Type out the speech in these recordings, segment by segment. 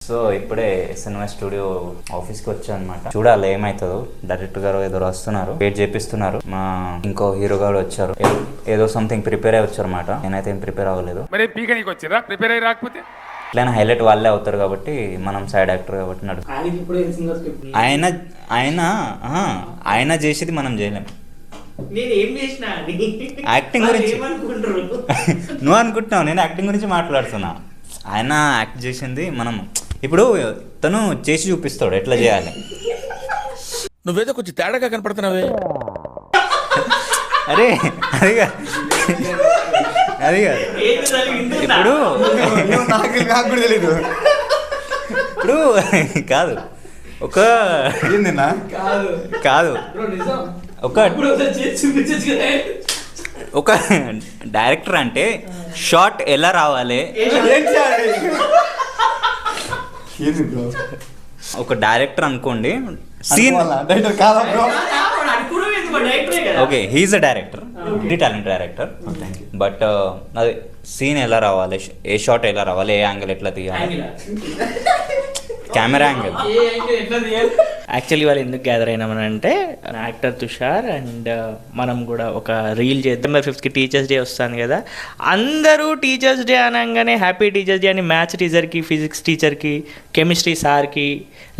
So ఇప్పుడే cinema studio ఆఫీస్కి వచ్చా అనమాట. చూడాలి ఏమవుతుందో. డైరెక్టర్ గారు ఏదో వస్తున్నారు, వెయిట్ చేపిస్తున్నారు. మా ఇంకో హీరో గారు వచ్చారు, ఏదో సంథింగ్ ప్రిపేర్ అయ్యి వచ్చారు అనమాట. నేనైతే ఏం ప్రిపేర్ అవ్వలేదు. ప్రిపేర్ అయ్యి రాకపోతే ఇట్లా హైలైట్ వాళ్ళే అవుతారు కాబట్టి మనం సైడ్ యాక్టర్ కాబట్టి నడు. ఆయన చేసేది మనం చేయలేం. యాక్టింగ్ గురించి నువ్వు అనుకుంటున్నావు, నేను యాక్టింగ్ గురించి మాట్లాడుతున్నా. ఆయన యాక్ట్ చేసింది మనం ఇప్పుడు తను చేసి చూపిస్తాడు ఎట్లా చేయాలి. నువ్వేదో కొంచెం తేడాగా కనపడుతున్నావే. అరే అది కాదు, అది కాదు. ఇప్పుడు ఇప్పుడు కాదు, ఒక కాదు ఒక డైరెక్టర్ అంటే షార్ట్ ఎలా రావాలి, ఒక డైరెక్టర్ అనుకోండి, scene okay he's a director, very talent director. But అది సీన్ ఎలా రావాలి, ఏ షాట్ ఎలా రావాలి, ఏ యాంగిల్ ఎట్లా తీయాలి, కెమెరా యాంగిల్. యాక్చువల్లీ వాళ్ళు ఎందుకు గ్యాదర్ అయినామనంటే యాక్టర్ తుషార్ అండ్ మనం కూడా ఒక రీల్ చేద్దాం. 5th టీచర్స్ డే వస్తుంది కదా, అందరూ టీచర్స్ డే అనగానే హ్యాపీ టీచర్స్ డే అని మ్యాథ్స్ టీచర్కి, ఫిజిక్స్ టీచర్కి, కెమిస్ట్రీ సార్కి,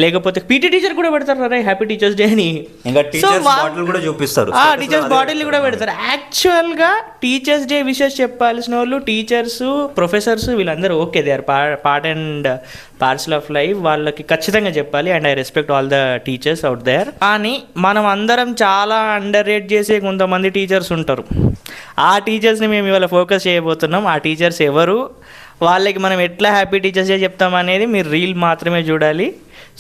లేకపోతే పీటీ టీచర్ కూడా పెడతారు రే హ్యాపీ టీచర్స్ డే అని. ఇంకా టీచర్స్ బాటిల్ కూడా చూపిస్తారు, టీచర్స్ బాటిల్ కూడా పెడతారు. యాక్చువల్గా టీచర్స్ డే విషెస్ చెప్పాల్సిన వాళ్ళు టీచర్స్, ప్రొఫెసర్స్ వీళ్ళందరూ okay, they are part and parcel of life, వాళ్ళకి ఖచ్చితంగా చెప్పాలి. And I respect all the teachers out there. కానీ మనం అందరం చాలా అండర్ రేట్ చేసే కొంతమంది టీచర్స్ ఉంటారు. ఆ టీచర్స్ని మేము ఇవాళ ఫోకస్ చేయబోతున్నాం. ఆ టీచర్స్ ఎవరు, వాళ్ళకి మనం ఎట్లా హ్యాపీ టీచర్స్ డే చెప్తాం అనేది మీరు రీల్ మాత్రమే చూడాలి.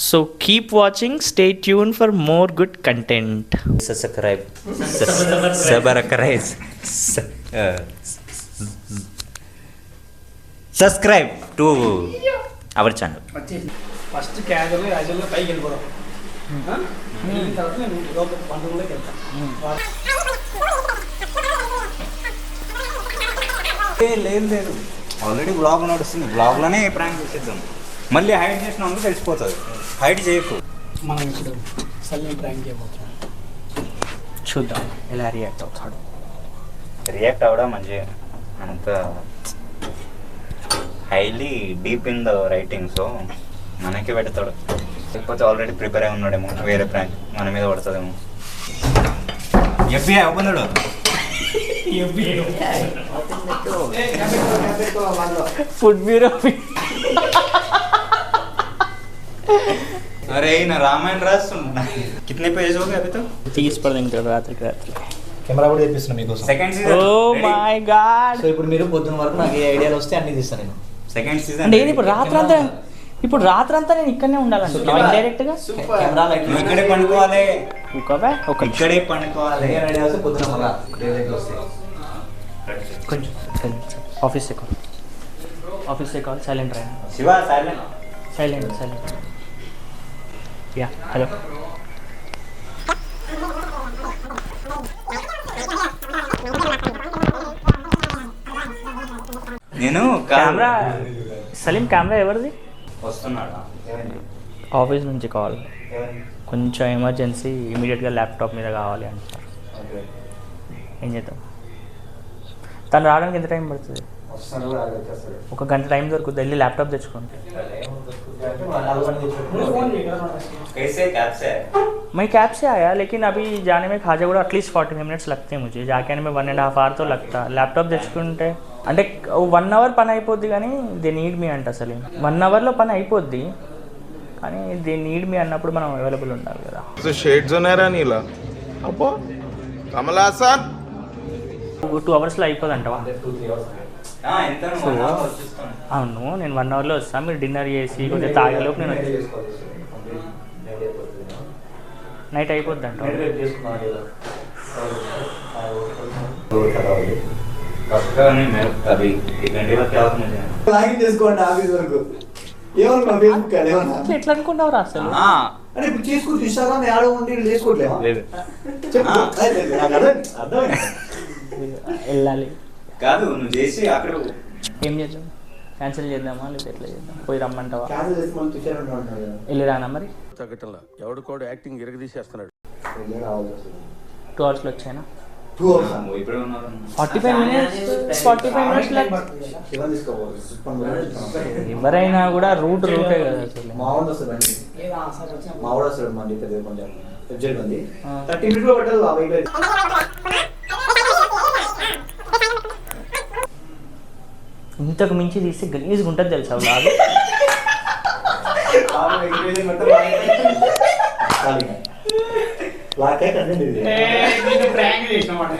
So keep watching, stay tune for more good content. Subscribe to our channel. First క్యాగర్ యాజువల్గా పైకి వెళ్ళిపోదాం, తర్వాత నేను వంటలోకి వెళ్తాను. లేదు ఆల్రెడీ బ్లాగ్ నడుస్తుంది, బ్లాగ్లోనే ప్రాంక్ చేసేద్దాం. మళ్ళీ హైడ్ చేసినందుకు తెలిసిపోతుంది, హైడ్ చేయకు. మనం ఇప్పుడు సలీం ప్రాంక్ చేయబోతున్నాం, చూద్దాం ఎలా రియాక్ట్ అవుతాడు. రియాక్ట్ అవ్వడం మంచిగా, అంత highly deep in the writing, so మనకే పెడతాడు. లేకపోతే ఆల్రెడీ ప్రిపేర్ అయి ఉన్నాడేమో, వేరే ప్రాంక్ మన మీద పడుతుందేమో. ఎఫ్బిఐ ఒప్పందాడు, ఫుడ్ బ్యూరో. अरे ना रामायण राస్తున్నా. कितने पेज हो गए अभी तक? 30 पर दिन రాత్రికి కెమెరా కూడా తెప్పిస్తున్నా మీకోసం. Second season. Oh my God. So ఇప్పుడు మీరు పొద్దున వరకు నాకు ఏ ఐడియాలు వస్తే అన్ని తీస్తాను నేను. సెకండ్ సీజన్ అంటే ఇప్పుడు రాత్రంతా నేను ఇక్కడనే ఉండాలంటే డైరెక్ట్ గా కెమెరా లైట్ ఇక్కడే పండుకోవాలి, ఇక్కడే పండుకోవాలి. ఐడియా వస్తే పొద్దున మళ్ళా డైరెక్ట్ వస్తాయి. కొంచెం ఆఫీస్ కాల్ సైలెంట్ రా శివ సైలెంట్ యా హలో. నేను కెమెరా సలీం కెమెరా ఎవరిది? వస్తున్నాడా ఆఫీస్ నుంచి కాల్, కొంచెం ఎమర్జెన్సీ, ఇమీడియట్గా ల్యాప్టాప్ మీద కావాలి అంటారు. ఏం చేద్దాం? తను రావడానికి ఎంత టైం పడుతుంది? 1 గంట టైం దొరుకుతుంది, వెళ్ళి ల్యాప్టాప్ తెచ్చుకోండి. मैं कैब से आया, लेकिन अभी जाने में खाजागुड़ा एटलीस्ट 45 मिनट्स लगते हैं मुझे, जाके आने में 1.5 hour तो लगता. ల్యాప్టాప్ తెచ్చుకుంటే అంటే 1 hour పని అయిపోద్ది, కానీ దే నీడ్ మీ అంట. అసలు 1 hourలో పని అయిపోద్ది, కానీ దే నీడ్ మీ అన్నప్పుడు మనం అవైలబుల్ ఉండాలి కదా. షేడ్స్ ఉన్నారా నీలా? అబ్బో కమలాసన్ 2 hours అయిపోదంటవా? అవును, నేను 1 hourలో వస్తాను. మీరు డిన్నర్ చేసి కొంచెం తాగేలోపు నేను నైట్ అయిపోద్ది అంట. చేసుకోండి ఆఫీస్ వరకు. ఎట్లా అనుకున్నావు అసలు? అంటే ఇప్పుడు చేసుకుని ఇన్స్టాగ్రామ్ యాడ్ ఉండి చేసుకోవట్లేవా? వెళ్ళాలి కాదు, నువ్వు చేసి అక్కడ ఏం చేద్దాం? క్యాన్సిల్ చేద్దామా లేదా ఎట్లా చేద్దాం? పోయి రమ్మంటావా? క్యాన్సిల్ చేసి మళ్ళీ తుషార్ అంటున్నాడు కదా. వెళ్ళి రానా మరి? తగ్గటంలా ఎవడు కూడా యాక్టింగ్ ఇరగదీసేస్తున్నాడు. వెళ్ళి రావాలి అసలు. 2 అవర్స్లో వచ్చానా? 2 hours ఆ? ఇప్పుడే ఉన్నారు 45 minutes 45 minutes శివన్ తీసుకోవాలి. ఎవరైనా కూడా రూటే కదా అసలు. మా వాడు వస్తాడు బండి. ఏదా సార్ వచ్చా మా వాడు వస్తాడు మండి పెద్ద కొంచెం ఎడ్జెడ్ మంది 30 minutes లో పట్టాలి ఆ బైక్ అయితే. ఇంతకు మించి తీస్తే గలీజ్గా ఉంటుంది తెలుసా వ్లాగ్. లాకే కంటెంట్ ఇది. ప్రాంక్ చేసినమాట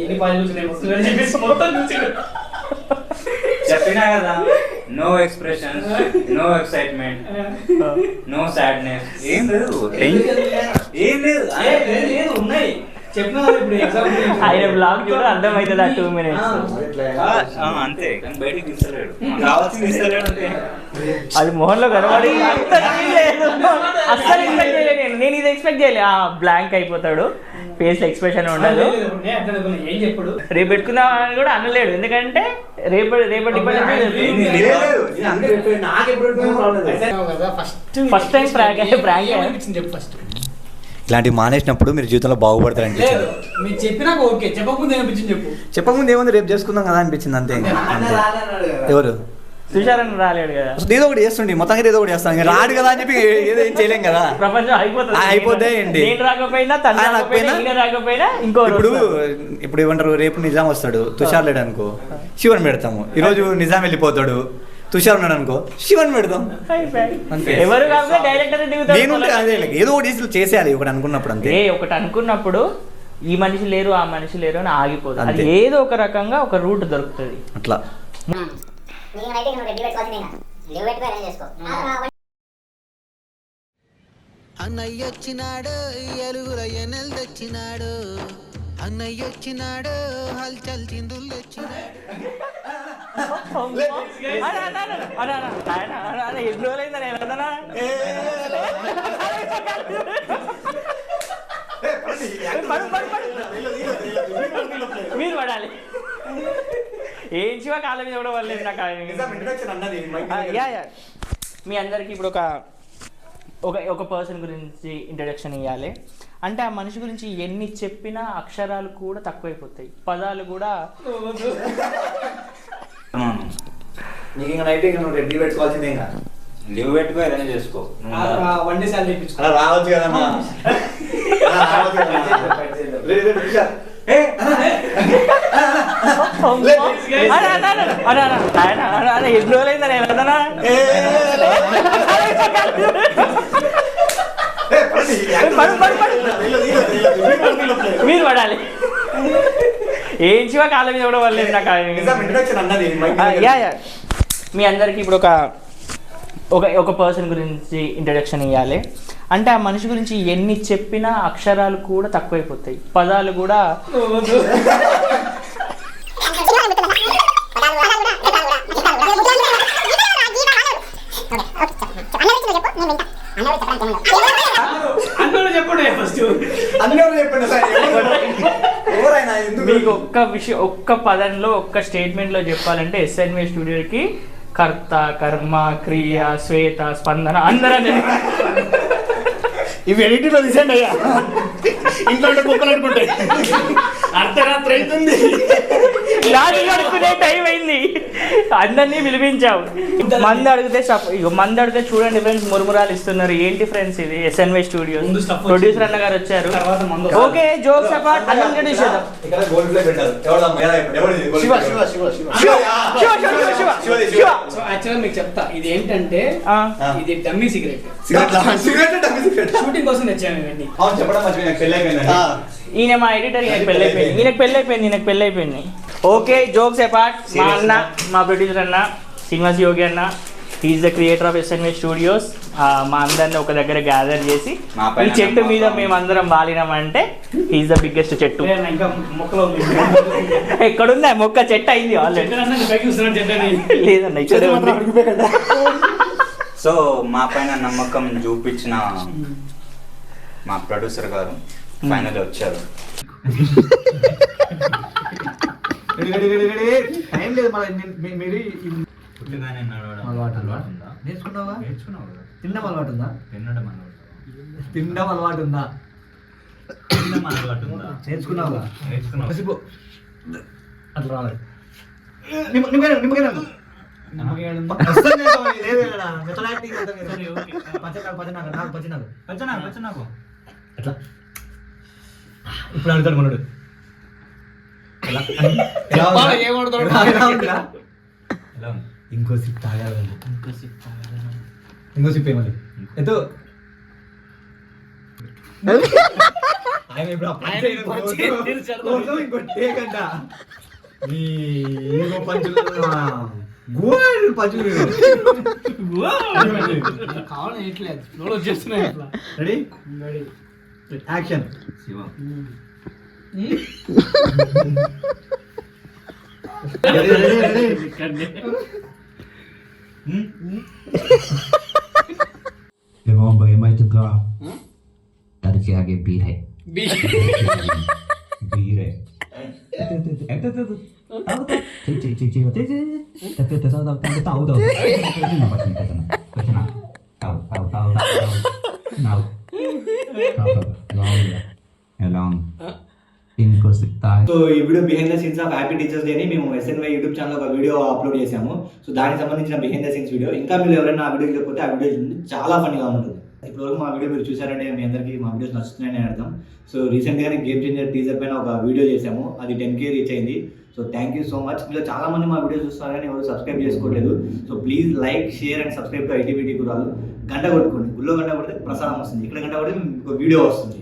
ఎన్ని పని చూసినాయి వస్తుందని చెప్పేసి మొత్తం చూసాడు. చెప్పినా కదా, no expression, no excitement, no sadness, ఏం లేదు, ఏం లేదు. లేదు ఉన్నాయి చెప్పినా ఇప్పుడు ఎగ్జామ్ ఆయన బ్లాగ్ చూడ అర్థమవుతుంది ఆ 2 minutes. అంతే, కానీ బయటికి తీస్తలేడు, కావాల్సింది తీస్తలేడు అంతే. అది మొహంలో కనబడి అంత feel లేదు. అస్సలు ఎక్స్పెక్ట్ చేయలేదు నేను ఇది ఎక్స్పెక్ట్ చేయలే. బ్లాంక్ అయిపోతాడు, ఫేస్ ఎక్స్ప్రెషన్ ఉండదు. ఏం చెప్పుడు రేపు పెట్టుకుందాం అని కూడా అనలేడు, ఎందుకంటే రేపటి ఫస్ట్ టైం ప్రాంక్ చెప్పు ఫస్ట్. ఇలాంటివి మానేసినప్పుడు మీరు జీవితంలో బాగుపడతారు అనిపించింది. మీరు చెప్పినాక ఓకే, చెప్పకముందు ఏమనిపించింది చెప్పు. చెప్పకముందు ఏముంది, రేపు చేసుకుందాం కదా అనిపించింది అంతే. అంతే. ఎవరు చూశారని రాలేడు కదా, ఏదో ఒకటి చేస్తుండే, మొత్తానికి ఏదో ఒకటి చేస్తాను. రాడు కదా అని చెప్పి ఏదో ఏం చేయలేం కదా. ప్రపంచం అయిపోతుంది. అయిపోతే ఏంటి? నేను రాకపోయినా తను రాకపోయినా ఈయన రాకపోయినా ఇంకో ఇప్పుడు ఏమంటారు, రేపు నిజాం వస్తాడు, తుషార్ లేడు అనుకో శివన్ పెడతాము. ఈ రోజు నిజాం వెళ్ళిపోతాడు, తుషార్ ఉన్నాడు అనుకో శివన్ పెడతాం. ఎవరు కాకపోతే డైరెక్టర్ నేను అదే ఏదో ఒకటి చేసేయాలి ఒకటి అనుకున్నప్పుడు అంతే. ఒకటి అనుకున్నప్పుడు ఈ మనిషి లేరు ఆ మనిషి లేరు అని ఆగిపోతుంది. అది ఏదో ఒక రకంగా ఒక రూట్ దొరుకుతుంది అట్లా. అన్నయ్య వచ్చినాడు ఎలుగుల ఎన్నెలు తెచ్చినాడు, అన్నయ్య వచ్చినాడు హల్చల్ చిందులు తెచ్చినాడు. ఎన్ని రోజులైందని మీరు పడాలి. ఏం శివ కాళ్ళ మీద కూడా పడలేదు నాకు. మీ అందరికి ఇప్పుడు ఒక పర్సన్ గురించి ఇంట్రడక్షన్ ఇవ్వాలి అంటే ఆ మనిషి గురించి ఎన్ని చెప్పినా అక్షరాలు కూడా తక్కువైపోతాయి, పదాలు కూడా. నీకు ఇంకా నైట్ రెడీ పెట్టుకోవాల్సిందే. ఇంకా లీవ్ పెట్టుకో, ఏదైనా చేసుకో. వన్ డే సాలరీ ఇప్పించు. అలా రావచ్చు కదమ్మా. ఎన్ని రోజులైందని మీరు పడాలి. ఏం శివ కాళ్ళ మీద కూడా పడలేదు నాకు. మీ అందరికి ఇప్పుడు ఒక పర్సన్ గురించి ఇంట్రడక్షన్ ఇవ్వాలి అంటే ఆ మనిషి గురించి ఎన్ని చెప్పినా అక్షరాలు కూడా తక్కువైపోతాయి, పదాలు కూడా. మీకు ఒక్క విషయం, ఒక్క పదంలో, ఒక్క స్టేట్మెంట్ లో చెప్పాలంటే ఎస్ఎన్వి స్టూడియోకి కర్త, కర్మ, క్రియ, శ్వేత, స్పందన అందరం. ఇవి ఎడిటింగ్ లో తీసండి అయ్యా, ఇంట్లో కుక్కలు అనుకుంటాయి. అర్ధరాత్రి అవుతుంది, రాజు గడుపునే టైం అయింది, అందరినీ పిలిపించావు. మంది అడిగితే చూడండి ఫ్రెండ్స్, మురుమురాలు ఇస్తున్నారు. ఏంటి ఫ్రెండ్స్ ఇది? ఎస్ఎన్వై స్టూడియో ప్రొడ్యూసర్ అన్న గారు వచ్చారు. ఓకే, జోక్స్ అపార్ట్, అన్ని ఇంట్రడ్యూస్ చేద్దాం. మీకు చెప్తా, ఇది ఏంటంటే ఇది డమ్మీ సిగరెట్. షూటింగ్ కోసం తెచ్చాము ఇవన్నీ. ఈయన మా ఎడిటర్, ఈయనకు పెళ్ళి అయిపోయింది. ఓకే, జోక్స్ అపార్ట్, మా అన్న, మా ప్రొడ్యూసర్ అన్న శ్రీనివాస్ యోగి అన్న, he's the creator of SNV studios. మా అందరిని ఒక దగ్గర గ్యాదర్ చేసి ఈ చెట్టు మీద మేము అందరం వాలినామంటే హీఈస్ ద బిగ్గెస్ట్ చెట్టు. ఇంకా మొక్కలో ఎక్కడుందా మొక్క? చెట్టు అయింది ఆల్రెడీ. లేదన్న ఇక్కడ సో మా పైన నమ్మకం చూపించిన మా ప్రొడ్యూసర్ గారు ఫైనల్ వచ్చారు. టైం లేదు మీరు పుట్టగానే నడవడం అలవాటు ఉందా? నేర్చుకున్నావా? నేర్చుకున్నావు కదా. తినడం అలవాటు ఉందా? తినడం అలవాటు. తినడం అలవాటు ఉందా? తినడం అలవాటు ఉందా? నేర్చుకున్నావా? నేర్చుకున్నావు. పసిపో. అట్లా రావాలి. నిమ్మకాయ నాకు ఎట్లా ఇప్పుడు అడుగుతాడు మనోడు ఎలా ఉంది? ఇంకో సిప్ తాగాలి ఇంకో సిప్ ఏమది ఎత్తు ఆయన ఇప్పుడు ఆ పంచ కోసం ఇంకో టేక్ అంట ఇంకో పంచులు గోల్డ్ పంచులు కావాలని ఇట్లేదు ఫ్లో చేస్తున్నాయి ఇట్లా. రెడీ యాక్షన్ శివ देखो भाई मैं तो कहा डर के आगे बी है बी है इनको सिखता है సో ఈ video behind the scenes of happy teachers day ని మేము ఎస్ఎన్వై యూట్యూబ్ ఛానల్ ఒక వీడియో అప్లోడ్ చేసాము. సో దానికి సంబంధించిన బిహైండ్ ద సీన్స్ వీడియో ఇంకా మీరు ఎవరైనా ఆ వీడియో చూడకపోతే ఆ వీడియో చూడండి, చాలా ఫన్నీగా ఉంటుంది. ఇప్పటివరకు మా వీడియో మీరు చూసారంటే మీ అందరికీ మా వీడియోస్ నచ్చుతున్నాయని అర్థం. సో రీసెంట్గానే గేమ్ చేంజర్ టీజర్ పైన ఒక వీడియో చేసాము, అది 10K రీచ్ అయింది. So thank you so much. మీరు చాలా మంది మా వీడియో చూస్తున్నారు కానీ ఎవరు సబ్స్క్రైబ్ చేసుకోవట్లేదు. So please like share and subscribe to ఐటీవీటీ గురాలు. గంట కొట్టుకోండి, గుళ్ళో గంట కొడితే ప్రసాదం వస్తుంది, ఇక్కడ గంట కొడితే మీకు వీడియో వస్తుంది.